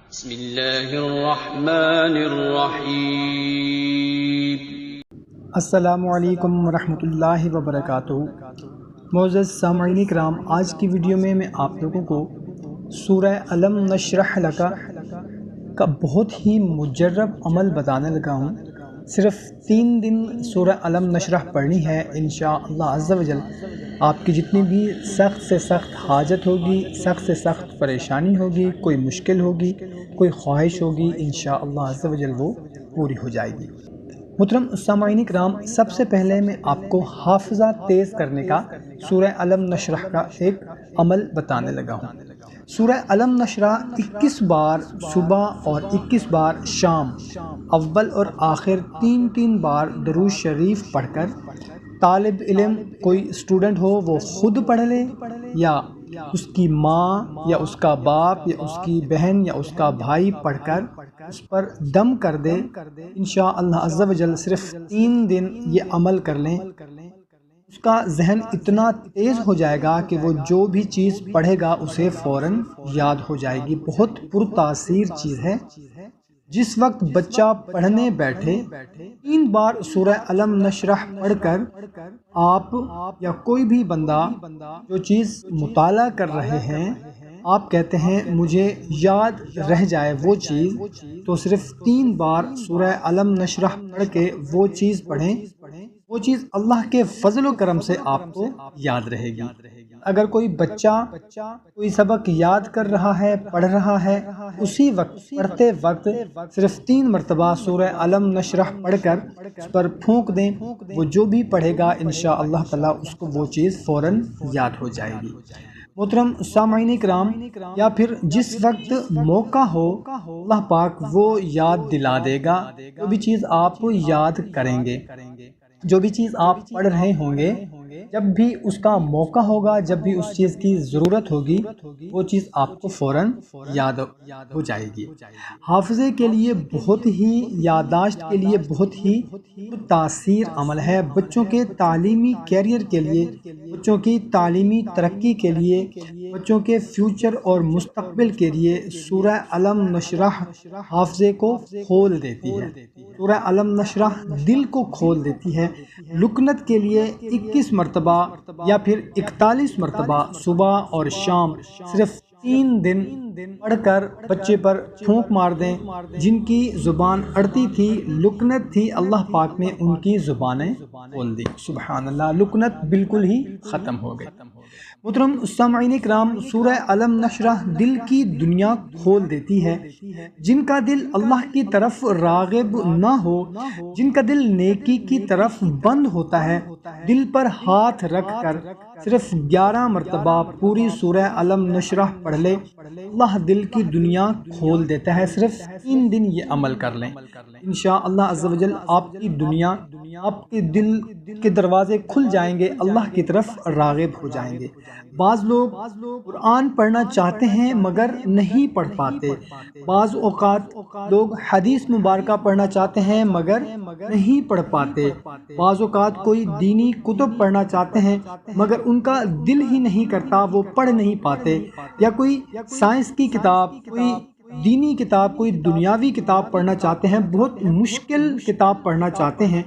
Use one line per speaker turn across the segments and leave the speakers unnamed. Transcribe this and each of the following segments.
بسم اللہ الرحمن الرحیم۔
السلام علیکم ورحمۃ اللہ وبرکاتہ۔ معزز سامعین کرام، آج کی ویڈیو میں آپ لوگوں کو سورہ الم نشرح لک کا بہت ہی مجرب عمل بتانے لگا ہوں۔ صرف 3 دن سورہ الم نشرح پڑھنی ہے انشاءاللہ عز و جل۔ آپ کی جتنی بھی سخت سے سخت حاجت ہوگی، سخت سے سخت پریشانی ہوگی، کوئی مشکل ہوگی، کوئی خواہش ہوگی، انشاءاللہ عز و جل وہ پوری ہو جائے گی۔ محترم سامعین کرام، سب سے پہلے میں آپ کو حافظہ تیز کرنے کا سورہ الم نشرح کا ایک عمل بتانے لگا ہوں۔ سورہ الم نشرح 21 بار صبح اور 21 بار شام، اول اور آخر 3 بار درود شریف پڑھ کر طالب علم کوئی اسٹوڈنٹ ہو وہ خود پڑھ لے، یا اس کی ماں یا اس کا باپ یا اس کی بہن یا اس کا بھائی پڑھ کر اس پر دم کر دے۔ انشاءاللہ عز و جل صرف 3 دن یہ عمل کر لیں، اس کا ذہن اتنا تیز ہو جائے گا کہ وہ جو بھی چیز پڑھے گا اسے فوراً یاد ہو جائے گی۔ بہت پرتاثیر چیز ہے۔ جس وقت بچہ پڑھنے بیٹھے 3 بار سورہ الم نشرح پڑھ کر آپ یا کوئی بھی بندہ جو چیز مطالعہ کر رہے ہیں، آپ کہتے ہیں مجھے یاد رہ جائے وہ چیز، تو صرف 3 بار سورہ الم نشرح پڑھ کے وہ چیز پڑھیں، وہ چیز اللہ کے فضل و کرم سے آپ کو یاد رہے گی۔ اگر کوئی بچہ کوئی سبق یاد کر رہا ہے، پڑھ رہا ہے، اسی وقت پڑھتے وقت صرف 3 مرتبہ سورہ الم نشرح پڑھ کر اس پر پھونک دیں، وہ جو بھی پڑھے گا انشاءاللہ تعالی اس کو وہ چیز فوراً یاد ہو جائے گی۔ محترم سامعین کرام، یا پھر جس وقت موقع ہو اللہ پاک وہ یاد دلا دے گا، جو بھی چیز آپ یاد کریں گے، جو بھی چیز آپ پڑھ رہے ہوں گے، جب بھی اس کا موقع ہوگا، جب بھی اس چیز کی ضرورت ہوگی، وہ چیز آپ کو فوراً یاد ہو جائے گی۔ حافظے کے لیے بہت ہی، یادداشت کے لیے بہت ہی تاثیر عمل ہے۔ بچوں کے تعلیمی کیریئر کے لیے، بچوں کی تعلیمی ترقی کے لیے، بچوں کے فیوچر اور مستقبل کے لیے سورہ الم نشرح حافظے کو کھول دیتی ہے۔ سورہ الم نشرح دل کو کھول دیتی ہے۔ لکنت کے لیے 21 مرتبہ یا پھر 41 مرتبہ صبح اور شام صرف 3 دن پڑھ کر بچے پر پھونک مار دیں۔ جن کی زبان اڑتی تھی، لکنت تھی، اللہ پاک نے ان کی زبانیں کھول دی۔ سبحان اللہ، لکنت بالکل ہی ختم ہو گئی۔ محترم سامعین کرام، سورہ الم نشرح دل کی دنیا کھول دیتی ہے۔ جن کا دل اللہ کی طرف راغب نہ ہو، جن کا دل نیکی کی طرف بند ہوتا ہے، دل پر ہاتھ رکھ کر صرف 11 مرتبہ پوری سورہ الم نشرح پڑھ لے، اللہ دل کی دنیا کھول دیتا ہے۔ صرف 3 دن یہ عمل کر لیں، انشاءاللہ عز و جل آپ کی دنیا، آپ کے دل کے دروازے کھل جائیں گے، اللہ کی طرف راغب ہو جائیں گے۔ بعض لوگ قرآن پڑھنا چاہتے ہیں مگر نہیں پڑھ پاتے۔ بعض اوقات لوگ حدیث مبارکہ پڑھنا چاہتے ہیں مگر نہیں پڑھ پاتے۔ بعض اوقات کوئی دینی کتب پڑھنا چاہتے ہیں مگر ان کا دل ہی نہیں کرتا، وہ پڑھ نہیں پاتے۔ یا کوئی سائنس کی کتاب، کوئی دینی کتاب، کوئی دنیاوی کتاب پڑھنا چاہتے ہیں، بہت مشکل کتاب پڑھنا چاہتے ہیں،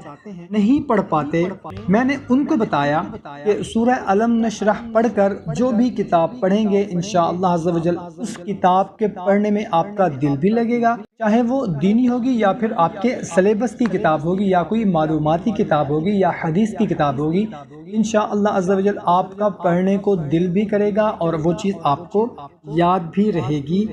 نہیں پڑھ پاتے۔ میں نے ان کو بتایا کہ سورہ الم نشرح پڑھ کر جو بھی کتاب پڑھیں گے انشاءاللہ عز و جل اس کتاب کے پڑھنے میں آپ کا دل بھی لگے گا، چاہے وہ دینی ہوگی یا پھر آپ کے سلیبس کی کتاب ہوگی، یا کوئی معلوماتی کتاب ہوگی، یا حدیث کی کتاب ہوگی، انشاءاللہ عز و جل آپ کا پڑھنے کو دل بھی کرے گا اور وہ چیز آپ کو یاد بھی رہے گی۔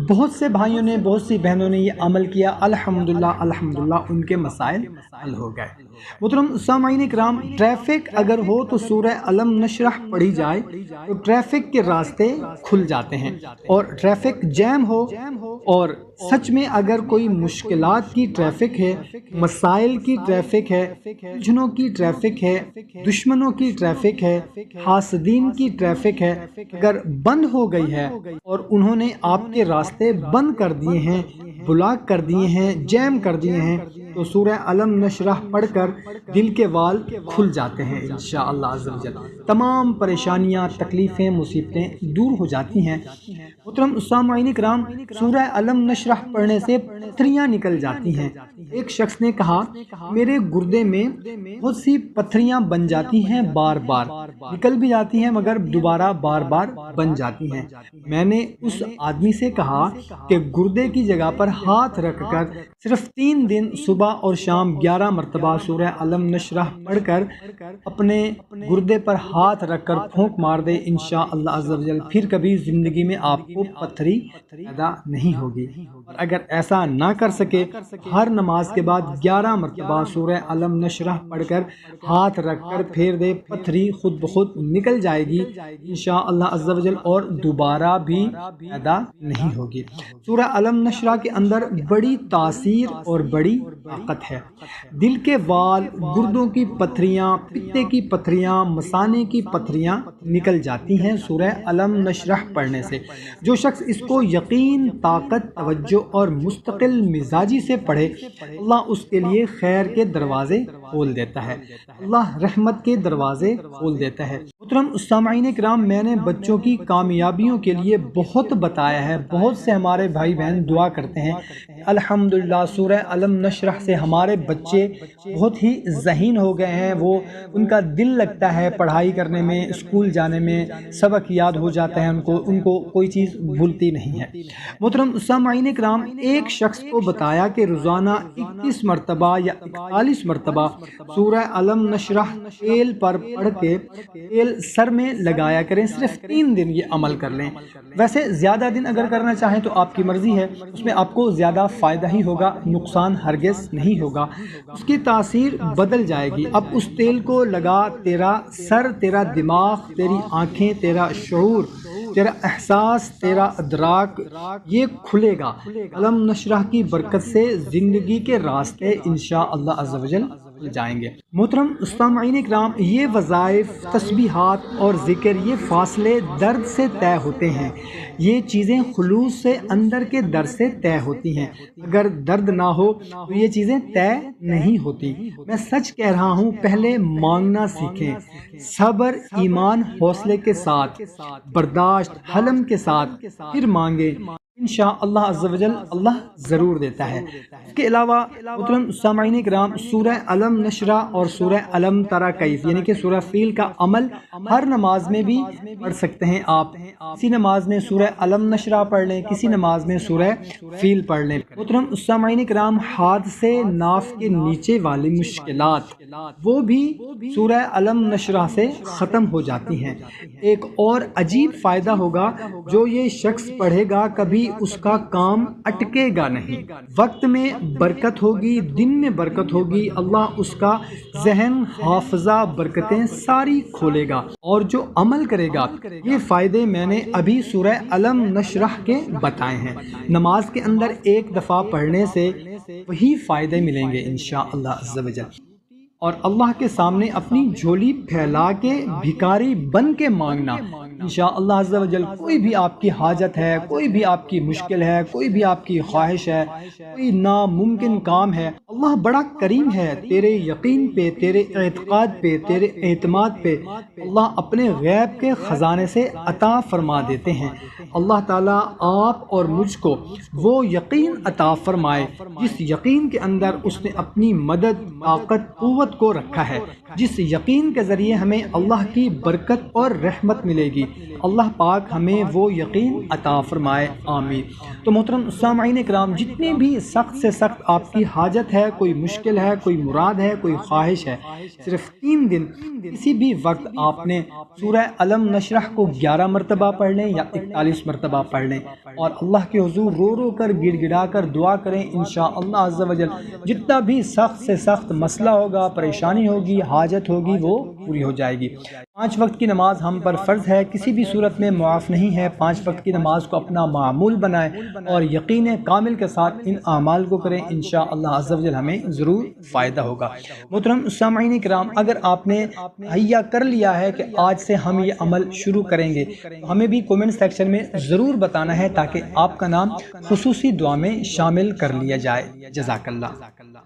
بہت سے بھائیوں نے، بہت سی بہنوں نے یہ عمل کیا، الحمدللہ الحمدللہ ان کے مسائل حل ہو گئے۔ محترم سامعین کرام، ٹریفک اگر ہو تو سورہ الم نشرح پڑھی جائے تو ٹریفک کے راستے کھل جاتے ہیں، اور ٹریفک جیم ہو، اور سچ میں اگر کوئی مشکلات کی ٹریفک ہے، مسائل کی ٹریفک ہے، الجھنوں کی ٹریفک ہے، دشمنوں کی ٹریفک ہے، حاسدین کی ٹریفک ہے، اگر بند ہو گئی ہے اور انہوں نے آپ کے راستے بند کر دیے ہیں، بلاک کر دیے ہیں، جیم کر دیے ہیں، تو سورہ علم نشرح پڑھ کر دل کے وال کھل جاتے ہیں انشاءاللہ عز و جل، تمام پریشانیاں، تکلیفیں، مصیبتیں دور ہو جاتی ہیں۔ محترم سامعین کرام، سورہ علم نشرح پڑھنے سے پتھریاں نکل جاتی ہیں۔ ایک شخص نے کہا میرے گردے میں بہت سی پتھریاں بن جاتی ہیں، بار بار نکل بھی جاتی ہیں مگر دوبارہ بار بار بن جاتی ہیں۔ میں نے اس آدمی سے کہا کہ گردے کی جگہ پر ہاتھ رکھ کر صرف 3 دن صبح اور شام 11 مرتبہ سورہ علم نشرح پڑھ کر اپنے گردے پر ہاتھ رکھ کر پھونک مار دے، انشاءاللہ عز و جل پھر کبھی زندگی میں آپ کو پتھری پیدا نہیں ہوگی۔ اور اگر ایسا نہ کر سکے، ہر نماز کے بعد 11 مرتبہ سورہ علم نشرح پڑھ کر ہاتھ رکھ کر پھیر دے، پتھری خود بخود نکل جائے گی انشاءاللہ عز و جل اور دوبارہ بھی پیدا نہیں ہوگی۔ سورہ علم نشرح کے اندر بڑی تاثیر اور بڑی طاقت ہے۔ دل کے وال، گردوں کی پتھریاں، پتے کی پتھریاں، مثانے کی پتھریاں نکل جاتی ہیں سورہ علم نشرح پڑھنے سے۔ جو شخص اس کو یقین، طاقت، توجہ اور مستقل مزاجی سے پڑھے، اللہ اس کے لیے خیر کے دروازے کھول دیتا ہے، اللہ رحمت کے دروازے کھول دیتا ہے۔ محترم سامعین کرام، میں نے بچوں کی کامیابیوں کے لیے بہت بتایا ہے، بہت سے ہمارے بھائی بہن دعا کرتے ہیں الحمدللہ سورہ علم نشرح سے ہمارے بچے بہت ہی ذہین ہو گئے ہیں، وہ ان کا دل لگتا ہے پڑھائی کرنے میں، اسکول جانے میں، سبق یاد ہو جاتا ہے، ان کو کوئی چیز بھولتی نہیں ہے۔ محترم سامعین کرام، ایک شخص کو بتایا کہ روزانہ 21 مرتبہ یا 41 مرتبہ سورہ علم نشرح تیل پر پڑھ کے تیل سر میں لگایا کریں، صرف 3 دن یہ عمل کر لیں۔ ویسے زیادہ دن اگر کرنا چاہیں تو آپ کی مرضی ہے، اس میں آپ کو زیادہ فائدہ ہی ہوگا، نقصان ہرگز نہیں ہوگا، اس کی تاثیر بدل جائے گی۔ اب اس تیل کو لگا، تیرا سر، تیرا دماغ، تیری آنکھیں، تیرا شعور، تیرا احساس، تیرا ادراک یہ کھلے گا۔ علم نشرح کی برکت سے زندگی کے راستے انشاءاللہ عز و جل جائیں گے۔ محترم سامعین کرام، یہ وظائف، تسبیحات اور ذکر، یہ فاصلے درد سے طے ہوتے ہیں، یہ چیزیں خلوص سے اندر کے در سے طے ہوتی ہیں۔ اگر درد نہ ہو تو یہ چیزیں طے نہیں ہوتی۔ میں سچ کہہ رہا ہوں، پہلے مانگنا سیکھیں، صبر، ایمان، حوصلے کے ساتھ، برداشت، حلم کے ساتھ، پھر مانگیں، انشاءاللہ عز و جل اللہ ضرور دیتا ہے۔ اس کے علاوہ محترم سامعین کرام، سورہ علم نشرح اور سورہ علم تری کیف یعنی کہ سورہ فیل کا عمل ہر نماز میں بھی پڑھ سکتے ہیں آپ۔ کسی نماز میں سورہ علم نشرح پڑھ لیں، کسی نماز میں سورہ فیل پڑھ لیں۔ محترم سامعین کرام، ہاتھ سے ناف کے نیچے والی مشکلات وہ بھی سورہ علم نشرح سے ختم ہو جاتی ہیں۔ ایک اور عجیب فائدہ ہوگا، جو یہ شخص پڑھے گا کبھی اس کا کام اٹکے گا نہیں، وقت میں برکت ہوگی، دن میں برکت ہوگی، اللہ اس کا ذہن، حافظہ، برکتیں ساری کھولے گا، اور جو عمل کرے گا، یہ فائدے میں نے ابھی سورہ علم نشرح کے بتائے ہیں۔ نماز کے اندر ایک دفعہ پڑھنے سے وہی فائدے ملیں گے انشاءاللہ عز و جل، اور اللہ کے سامنے اپنی جھولی پھیلا کے بھکاری بن کے مانگنا انشاءاللہ عز و جل۔ کوئی بھی آپ کی حاجت ہے، کوئی بھی آپ کی مشکل ہے، کوئی بھی آپ کی خواہش ہے، کوئی ناممکن کام ہے، اللہ بڑا کریم ہے، تیرے یقین پہ، تیرے اعتقاد پہ، تیرے اعتماد پہ اللہ اپنے غیب کے خزانے سے عطا فرما دیتے ہیں۔ اللہ تعالیٰ آپ اور مجھ کو وہ یقین عطا فرمائے جس یقین کے اندر اس نے اپنی مدد، طاقت، قوت کو رکھا ہے، جس یقین کے ذریعے ہمیں اللہ کی برکت اور رحمت ملے گی۔ اللہ پاک ہمیں وہ یقین عطا فرمائے، آمین۔ تو محترم سامعین کرام، جتنی بھی سخت سے سخت آپ کی حاجت ہے، کوئی مشکل ہے، کوئی مراد ہے، کوئی خواہش ہے، صرف 3 دن کسی بھی وقت آپ نے سورہ علم نشرح کو 11 مرتبہ پڑھ لیں یا 41 مرتبہ پڑھ لیں، اور اللہ کے حضور رو رو کر، گڑ گڑا کر دعا کریں، انشاءاللہ عز و جل جتنا بھی سخت سے سخت مسئلہ ہوگا، پریشانی ہوگی، حاجت ہوگی، وہ پوری ہو جائے گی۔ 5 وقت کی نماز ہم پر فرض ہے، کسی بھی صورت میں معاف نہیں ہے۔ 5 وقت کی نماز کو اپنا معمول بنائیں اور یقین کامل کے ساتھ ان اعمال کو کریں، انشاءاللہ عز و جل ہمیں ضرور فائدہ ہوگا۔ محترم سامعین کرام، اگر آپ نے تہیہ کر لیا ہے کہ آج سے ہم یہ عمل شروع کریں گے، تو ہمیں بھی کومنٹ سیکشن میں ضرور بتانا ہے، تاکہ آپ کا نام خصوصی دعا میں شامل کر لیا جائے۔ جزاک اللہ۔